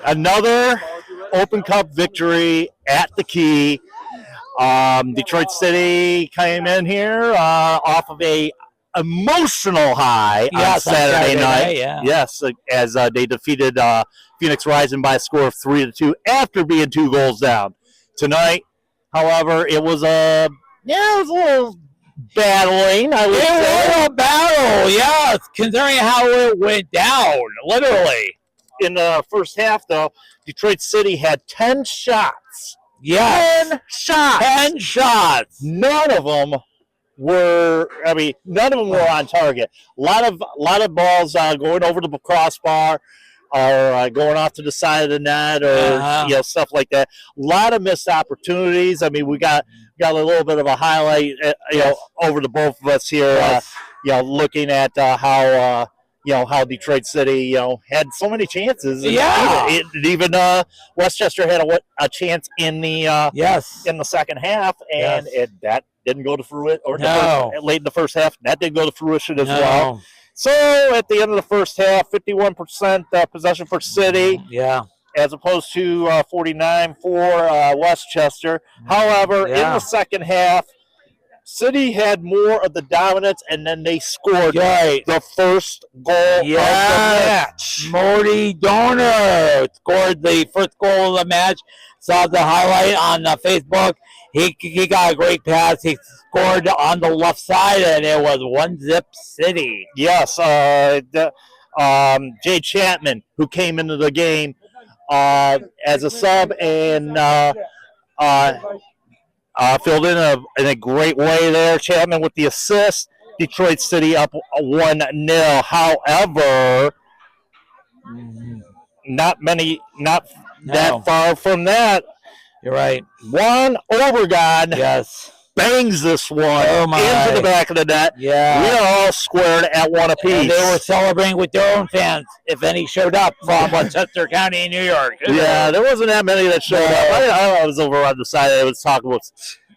Another Open Cup victory at the Key. Detroit City came in here off of a emotional high on Saturday night. Yeah. Yes, as they defeated Phoenix Rising by a score of 3-2 after being 2 goals down. Tonight, however, it was a little battling. I would say. It was a battle, yes, considering how it went down, literally. In the first half, though, Detroit City had 10 shots. Yes. 10 shots. 10 shots. None of them were on target. A lot of balls going over the crossbar or going off to the side of the net or stuff like that. A lot of missed opportunities. I mean, we got a little bit of a highlight over the both of us here. Looking at how Detroit City had so many chances. Even Westchester had a chance in the second half, and that didn't go to fruition. Or late in the first half, that didn't go to fruition as well. So at the end of the first half, 51% possession for City. Yeah. As opposed to 49 for Westchester. However, in the second half, City had more of the dominance, and then they scored the first goal of the match. Morty Donor scored the first goal of the match. Saw the highlight on Facebook. He got a great pass. He scored on the left side, and it was 1-0 City. Yes, Jay Chapman, who came into the game as a sub and filled in a great way there. Chapman with the assist. Detroit City up 1-0. However, not that far from that. You're right. Juan Obregon bangs this one into the back of the net. Yeah. We all squared at one apiece. And they were celebrating with their own fans, if any showed up from Westchester County in New York. Yeah, there wasn't that many that showed up. I was over on the side. I was talking with,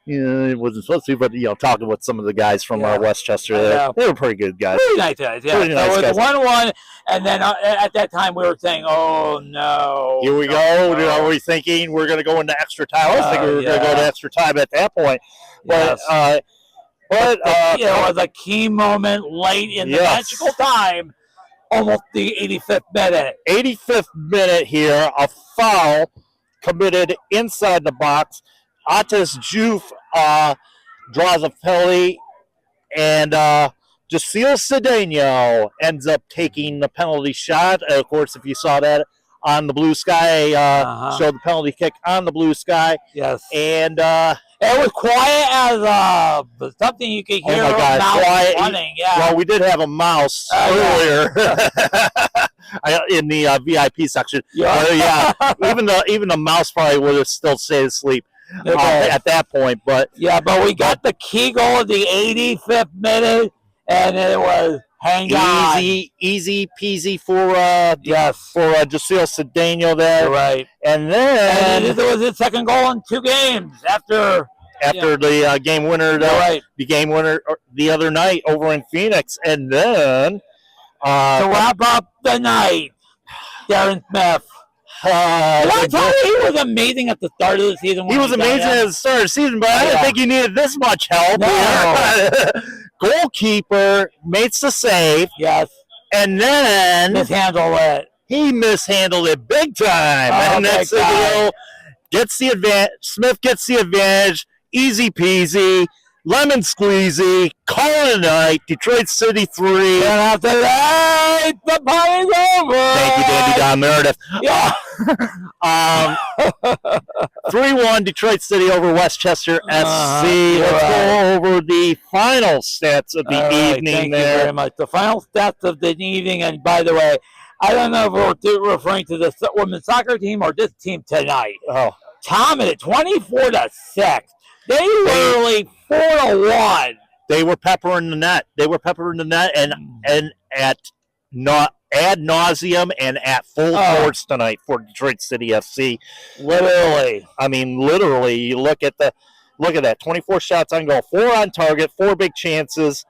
it wasn't supposed to, but talking with some of the guys from Westchester. They were pretty good guys. Pretty nice guys. Yeah. Pretty nice guys. 1-1, and then at that time we were saying, "Oh no, here we go." No. Are we thinking we're going to go into extra time? I was thinking we were going to go to extra time at that point. But it was a key moment late in the magical time, almost the 85th minute. 85th minute here, a foul committed inside the box. Atis Juf draws a penalty, and Jacil Cedeno ends up taking the penalty shot. Of course, if you saw that on the blue sky, showed the penalty kick on the blue sky. Yes. And it was quiet as something you could hear. Oh my God, quiet. Running. Well, we did have a mouse earlier in the VIP section. Even the mouse probably would have still stayed asleep at that point. But we got the key goal at the 85th minute, and it was easy peasy for Jacil Cedeno there. You're right. And then it was his second goal in 2 games after the game winner. The game winner the other night over in Phoenix, and then to wrap up the night, Darren Smith. Did I tell you he was amazing at the start of the season? He was amazing at the start of the season, but I didn't think he needed this much help. No. Goalkeeper makes the save. Yes. And then mishandled it. He mishandled it big time. And that's gets the advantage. Smith gets the advantage. Easy peasy. Lemon squeezy. Call it a night. Detroit City 3. And after that, the party's over. Thank you, Dandy Don Meredith. Yeah. 3-1 Detroit City over Westchester SC. Let's go over the final stats of the evening. Thank you very much. The final stats of the evening, and by the way, I don't know if we're referring to the women's soccer team or this team tonight. Tom at 24-6. They literally 4-1. They were peppering the net. And at ad nauseum and at full force tonight for Detroit City FC. Literally. I mean, literally. You look at that. 24 shots on goal, 4 on target, 4 big chances.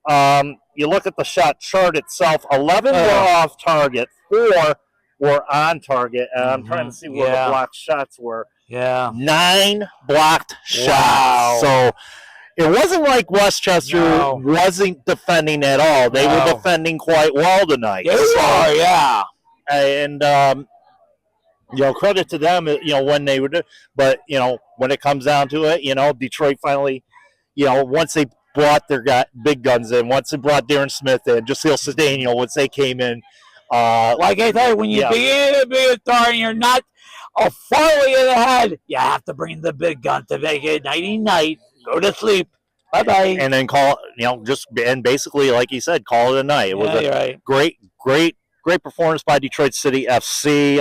You look at the shot chart itself. 11 were off target, 4 were on target. And I'm trying to see where the blocked shots were. Yeah. 9 blocked shots. Wow. So it wasn't like Westchester wasn't defending at all. They were defending quite well tonight. They were, yeah. And, credit to them, when they were, but, when it comes down to it, Detroit finally, once they brought their big guns in, once they brought Darren Smith in, Jasil Cedeno, once they came in. Like I said, when you begin to be a star and you're not a far way ahead, you have to bring the big gun to make it nighty-night. Go to sleep. Bye-bye. And then and basically, like you said, call it a night. It was a great performance by Detroit City FC.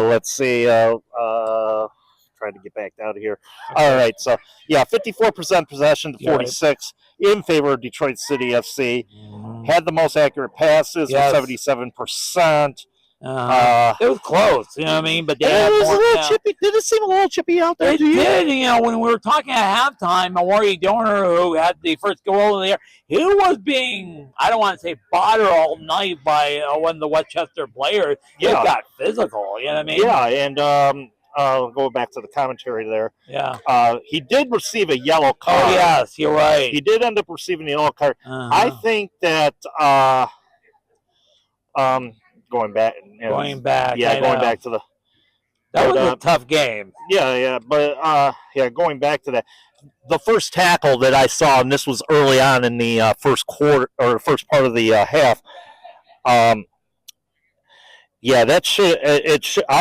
Let's see. Trying to get back out of here. Okay. All right. So, 54% possession to 46 in favor of Detroit City FC. Mm-hmm. Had the most accurate passes with 77%. It was close, you know what I mean? But it was a little chippy. Did it seem a little chippy out there? It did. When we were talking at halftime, Amari Donor, who had the first goal in the air, he was being, I don't want to say bothered all night by one of the Westchester players. It got physical, you know what I mean? Yeah, and go back to the commentary there. Yeah. He did receive a yellow card. Oh, yes, you're right. He did end up receiving a yellow card. I think that going back to the. That was a tough game. But going back to that, the first tackle that I saw, and this was early on in the first quarter or first part of the half. I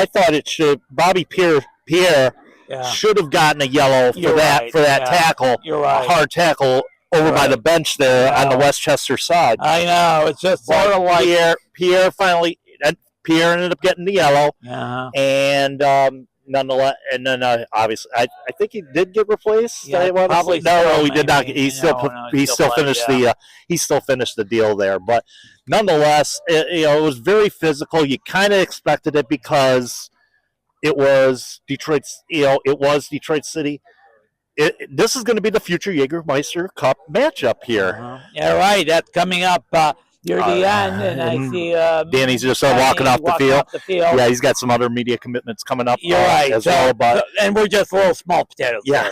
thought it should. Bobby Pierre should have gotten a yellow for that tackle. You're right. A hard tackle over by the bench there on the Westchester side. I know. It's just sort of like Pierre ended up getting the yellow, and nonetheless, and then obviously, I think he did get replaced. Probably no, he did not. He still finished the deal there, but nonetheless, it was very physical. You kind of expected it because it was Detroit. It was Detroit City. This is going to be the future Jägermeister Cup matchup here. Yeah, right. That's coming up. You're the end, and I see Danny's just walking off the field. Yeah, he's got some other media commitments coming up. You're right. As well, but and we're just little small potatoes. Yeah.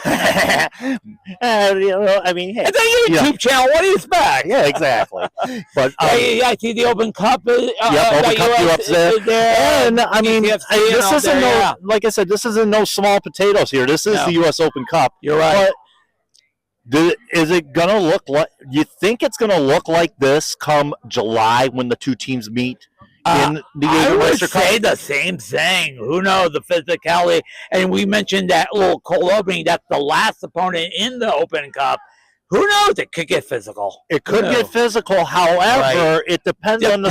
I mean, hey, it's a YouTube channel. What do you expect? Yeah, exactly. But I see the Open Cup. Open Cup up there. And I mean, this isn't like I said, this isn't no small potatoes here. This is the U.S. Open Cup. You're right. But is it going to look like – you think it's going to look like this come July when the two teams meet in the Jägermeister Cup? I would say the same thing. Who knows, the physicality. And we mentioned that little cold opening. That's the last opponent in the Open Cup. Who knows? It could get physical. It could get physical. However, it depends on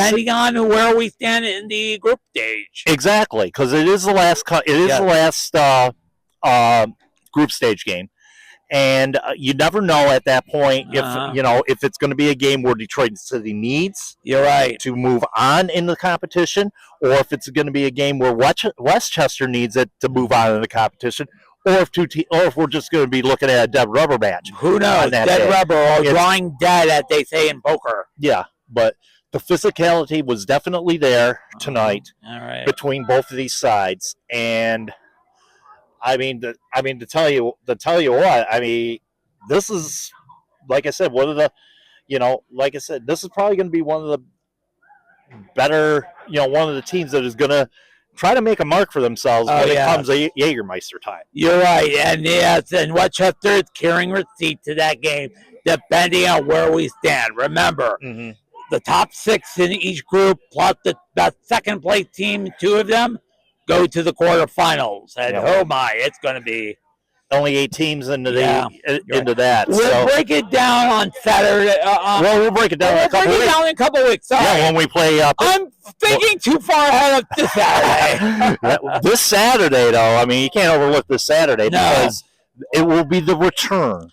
where we stand in the group stage. Exactly, because it is the last group stage game. And you never know at that point if it's going to be a game where Detroit City needs to move on in the competition, or if it's going to be a game where Westchester needs it to move on in the competition, or if we're just going to be looking at a dead rubber match. Who knows? Dead rubber or drawing dead, as they say in poker. Yeah, but the physicality was definitely there tonight between both of these sides, and. I mean, to tell you what, I mean, this is, like I said, this is probably going to be one of the better, one of the teams that is going to try to make a mark for themselves when it comes to Jägermeister time. You're right, and Westchester is carrying receipt to that game, depending on where we stand. Remember, the top 6 in each group, plus the second place team, 2 of them, go to the quarterfinals, and oh my, it's going to be only 8 teams into that. We'll break it down on Saturday. We'll break it down in a couple weeks. In a couple weeks. Sorry. Yeah, when we play. I'm thinking too far ahead of this Saturday. This Saturday, though, I mean, you can't overlook this Saturday because it will be the return.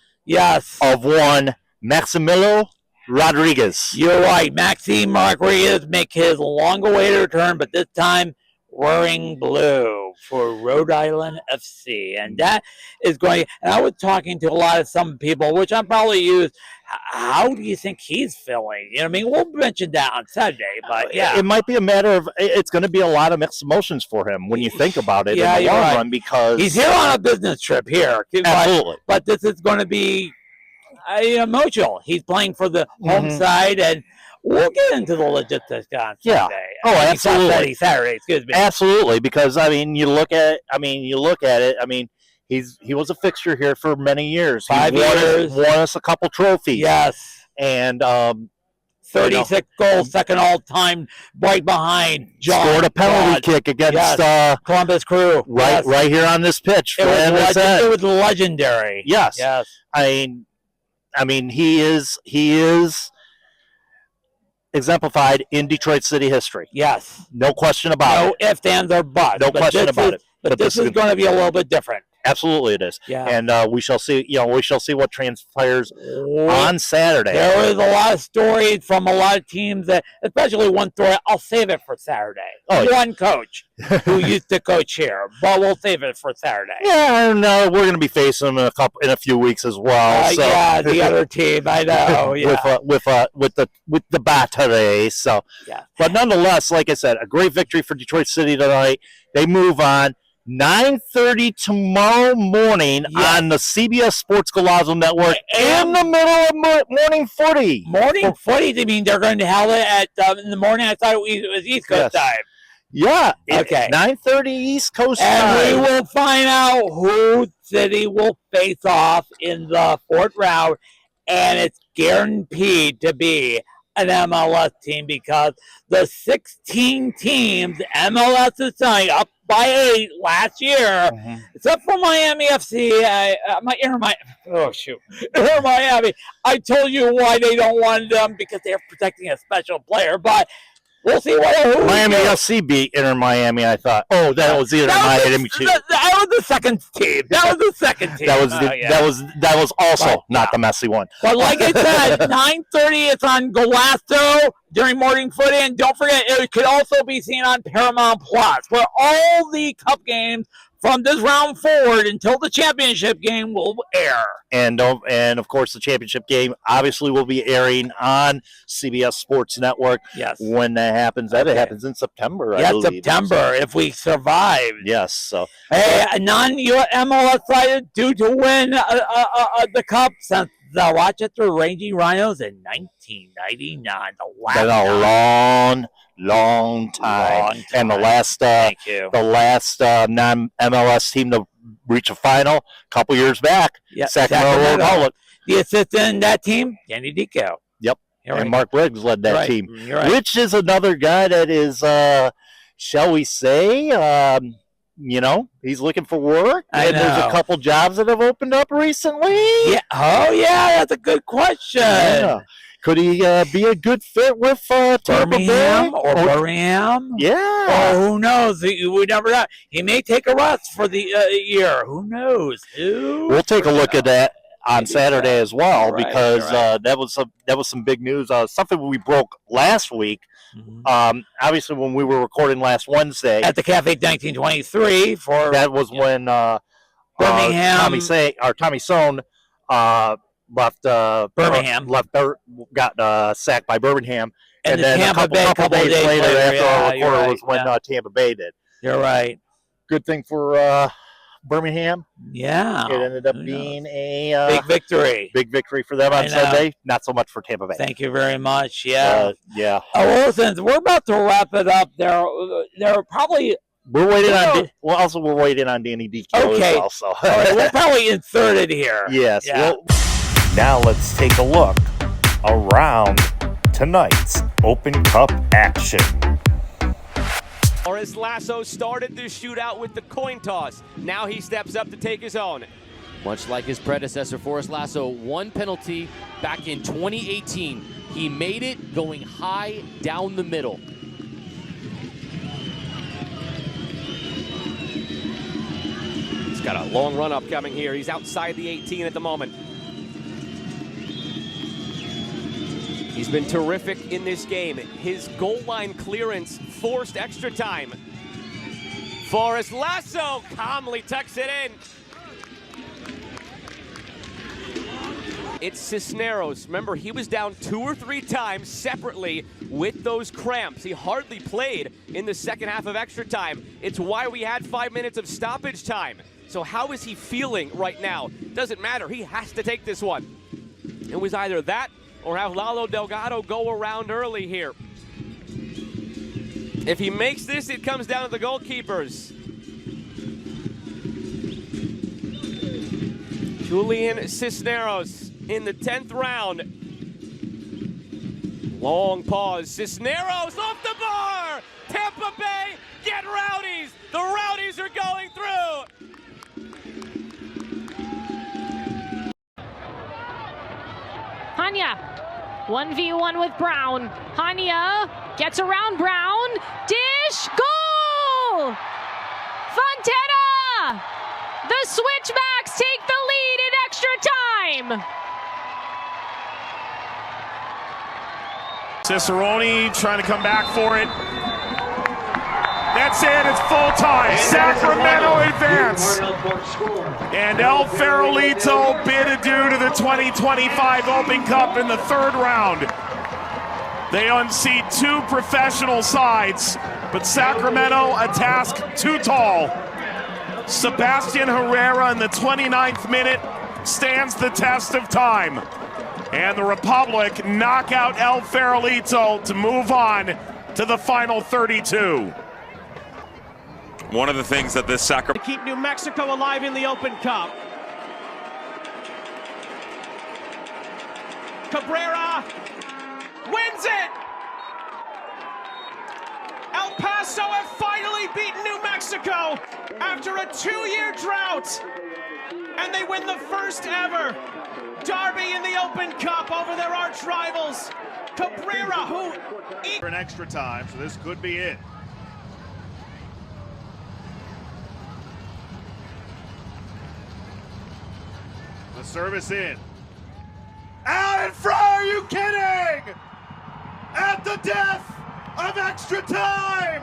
Of one Maximilo Rodriguez. You're right, Maxime Rodriguez make his long-awaited return, but this time. wearing blue for Rhode Island FC. And that is going, and I was talking to some people, which I probably use. How do you think he's feeling? You know what I mean? We'll mention that on Saturday, but yeah. It might be a matter of, it's going to be a lot of mixed emotions for him when you think about it in the long run, because he's here on a business trip here. Absolutely. But this is going to be emotional. He's playing for the home side, and we'll get into the logistics on Sunday. Oh, absolutely. Saturday, excuse me. Absolutely, because I mean, you look at it. I mean, he was a fixture here for many years. 5 years. Won us a couple trophies. Yes. And 36 goals, second all-time, right behind John. Scored a penalty kick against Columbus Crew. Right here on this pitch. It was legendary. Yes. I mean, he is exemplified in Detroit City history. Yes. No question about it. No ifs, ands, or buts. No question about it. But this is going to be a little bit different. Absolutely, it is. Yeah. And we shall see. We shall see what transpires on Saturday. There is a lot of stories from a lot of teams, especially one story. I'll save it for Saturday. One coach who used to coach here, but we'll save it for Saturday. Yeah, and we're going to be facing them in a few weeks as well. So. Yeah, the other team, I know. Yeah. with the battery. So, yeah. But nonetheless, like I said, a great victory for Detroit City tonight. They move on. 9:30 tomorrow morning on the CBS Sports Golazo Network in the middle of morning footy. Morning footy? I mean, they're going to have it at in the morning? I thought it was East Coast time. Yeah. Okay. 9:30 East Coast time. And we will find out who City will face off in the fourth round, and it's guaranteed to be an MLS team because the 16 teams MLS is signing up by 8 last year, except for Miami FC. Miami. I told you why they don't want them, because they're protecting a special player, but we'll see what Miami FC beat Inter Miami, I thought. Oh, that was the Inter Miami team. That was the second team. That was also not the messy one. But like I said, 9:30 it's on Golazo during morning footy, and don't forget it could also be seen on Paramount Plus, where all the cup games from this round forward until the championship game will air. And of course, the championship game obviously will be airing on CBS Sports Network. Yes. When that happens. It happens in September, I believe. September, if we survive. Yes. So. Hey, a non-MLS side due to win the cup since the Rochester Raging Rhinos in 1999. Been a long time. And the last non-MLS team to reach a final a couple years back, Sacramento Republic. The assistant in that team, Danny Dico. Yep. And Mark Briggs led that team, which is another guy that is, shall we say, he's looking for work. And there's a couple jobs that have opened up recently. Yeah. Oh, yeah, that's a good question. Yeah. Could he be a good fit with Birmingham or Birmingham? Yeah. Or who knows? We never know. He may take a rest for the year. Who knows? We'll take a look at that on Saturday as well, because that was some big news. Something we broke last week. Obviously, when we were recording last Wednesday at the Cafe 1923, that was when Birmingham, Tommy Sohn left Birmingham, got sacked by Birmingham, and then a couple days later after our recorder was when Tampa Bay did. You're right. Good thing for Birmingham. Yeah, it ended up being a big victory for them on Sunday. Not so much for Tampa Bay. Thank you very much. Yeah. Well, since we're about to wrap it up, they're probably. We're waiting on. We're waiting on Danny DQ as well. So. All right, we'll probably insert it here. Yes. Yeah. Well, now let's take a look around tonight's Open Cup action. Forrest Lasso started the shootout with the coin toss. Now he steps up to take his own. Much like his predecessor, Forrest Lasso, one penalty back in 2018. He made it going high down the middle. He's got a long run up coming here. He's outside the 18 at the moment. He's been terrific in this game. His goal line clearance forced extra time. Forrest Lasso calmly tucks it in. It's Cisneros. Remember, he was down 2 or 3 times separately with those cramps. He hardly played in the second half of extra time. It's why we had 5 minutes of stoppage time. So how is he feeling right now? Doesn't matter. He has to take this one. It was either that or have Lalo Delgado go around early here. If he makes this, it comes down to the goalkeepers. Julian Cisneros in the 10th round. Long pause. Cisneros off the bar! Tampa Bay, get Rowdies! The Rowdies are going through! Hanya, 1v1 with Brown. Hanya gets around Brown. Dish, goal! Fontana! The Switchbacks take the lead in extra time. Cicerone trying to come back for it. That's it, it's full time. Sacramento advance. And El Farolito bid adieu to the 2025 Open Cup in the 3rd round. They unseat 2 professional sides, but Sacramento a task too tall. Sebastian Herrera in the 29th minute stands the test of time. And the Republic knock out El Farolito to move on to the final 32. One of the things that this Sacramento... Keep New Mexico alive in the Open Cup. Cabrera wins it! El Paso have finally beaten New Mexico after a 2-year drought. And they win the first ever derby in the Open Cup over their arch rivals. Cabrera, who... For an extra time, so this could be it. The service in. Out in front, are you kidding? At the death of extra time!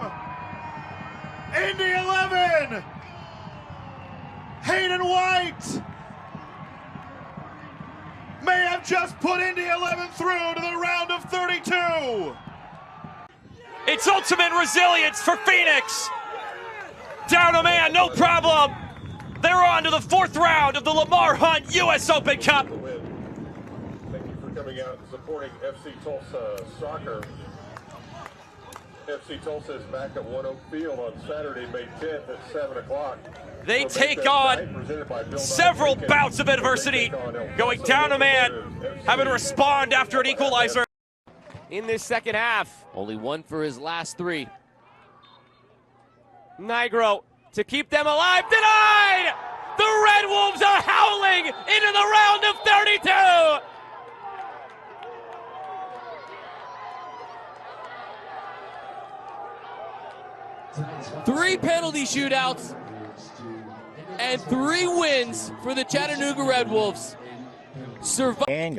Indy 11! Hayden White may have just put Indy 11 through to the round of 32. It's ultimate resilience for Phoenix. Down a man, no problem. They're on to the 4th round of the Lamar Hunt U.S. Open Cup. Thank you for coming out and supporting FC Tulsa soccer. FC Tulsa is back at One Oak Field on Saturday, May 10th at 7 o'clock. They take on several bouts of adversity, going down a man, having to respond after an equalizer. In this second half, Only 1 for his last 3. Nigro to keep them alive, denied! The Red Wolves are howling into the round of 32! 3 penalty shootouts and 3 wins for the Chattanooga Red Wolves. And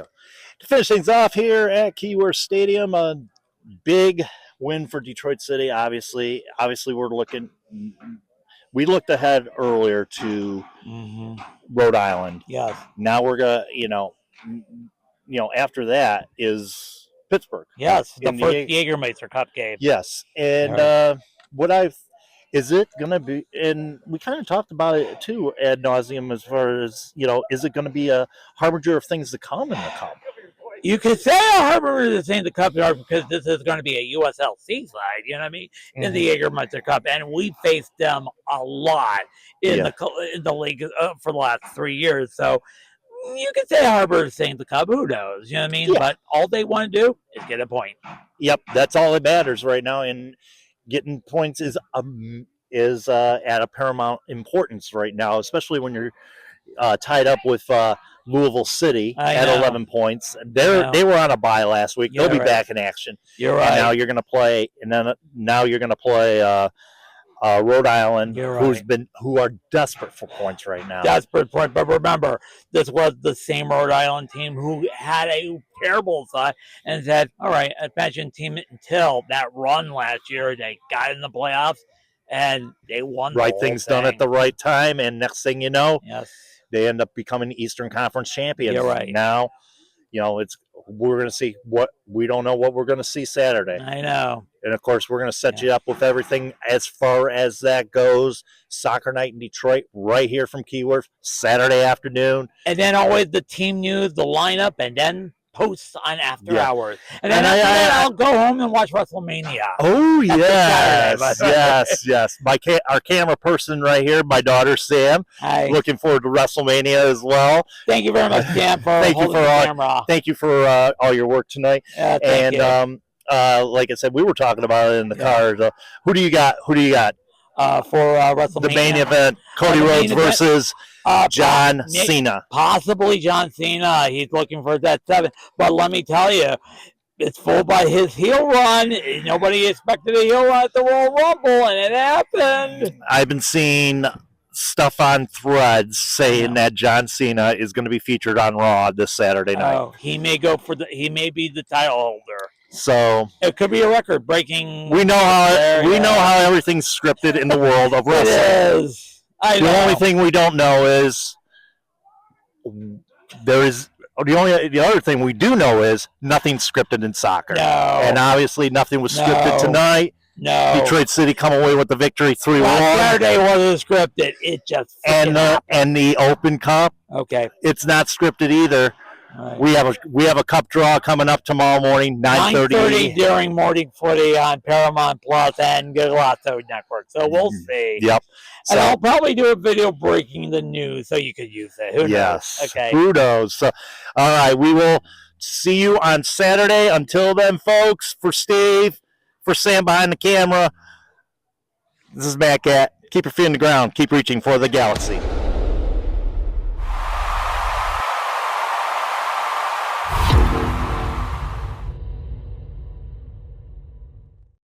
to finish things off here at Keyworth Stadium, a big win for Detroit City. Obviously, we looked ahead earlier to Rhode Island. Yes. Now we're gonna, after that is Pittsburgh. Yes, the in first Jägermeister Cup game. Yes, and is it going to be, and we kind of talked about it too ad nauseum as far as, is it going to be a harbinger of things to come in the Cup? You could say a harbinger of things to come because this is going to be a USLC side, you know what I mean, in the Jägermeister Cup, and we faced them a lot in the league for the last 3 years, so you could say harbinger of things to come, who knows, you know what I mean, but all they want to do is get a point. Yep, that's all that matters right now, and getting points is at a paramount importance right now, especially when you're tied up with Louisville City at 11 points. They were on a bye last week. They'll be back in action. You're right. And now you're going to play, Rhode Island, who are desperate for points right now. Desperate point, but remember, this was the same Rhode Island team who had a terrible side and said, all right, imagine team until that run last year, they got in the playoffs, and they won. Right things done at the right time, and next thing you know, yes, they end up becoming Eastern Conference champions. You're right. Now, we're going to see what we don't know what we're going to see Saturday. I know. And of course, we're going to set you up with everything as far as that goes. Soccer night in Detroit, right here from Keyworth, Saturday afternoon. And then always the team news, the lineup, and then posts on after hours. And then I'll go home and watch WrestleMania. Oh, Saturday, yes. Our camera person right here, my daughter Sam. Hi. Looking forward to WrestleMania as well. Thank you very much, Sam, for holding the camera. Thank you for all your work tonight. Thank you. Like I said, we were talking about it in the car. So who do you got? Who do you got? For WrestleMania. The main event, Cody Rhodes versus John Cena. Possibly John Cena. He's looking for that 7. But let me tell you, it's full by his heel run. Nobody expected a heel run at the Royal Rumble, and it happened. I've been seeing stuff on Threads saying that John Cena is going to be featured on Raw this Saturday night. Oh, he may be the title holder. So it could be a record breaking. We know how everything's scripted in the world of wrestling. It is. The only thing we don't know is the other thing we do know is nothing's scripted in soccer. No. And obviously nothing was scripted tonight. No. Detroit City come away with the victory 3-1. Saturday wasn't scripted. It just and the Open Cup. Okay. It's not scripted either. Right. We have a cup draw coming up tomorrow morning, 9:30 during morning footy on Paramount Plus and Golazo Network. So we'll see. Yep. And I'll probably do a video breaking the news so you could use it. Who knows? Okay. Who knows? So, all right, we will see you on Saturday. Until then, folks, for Steve, for Sam behind the camera, this is Matt Cat. Keep your feet in the ground. Keep reaching for the galaxy.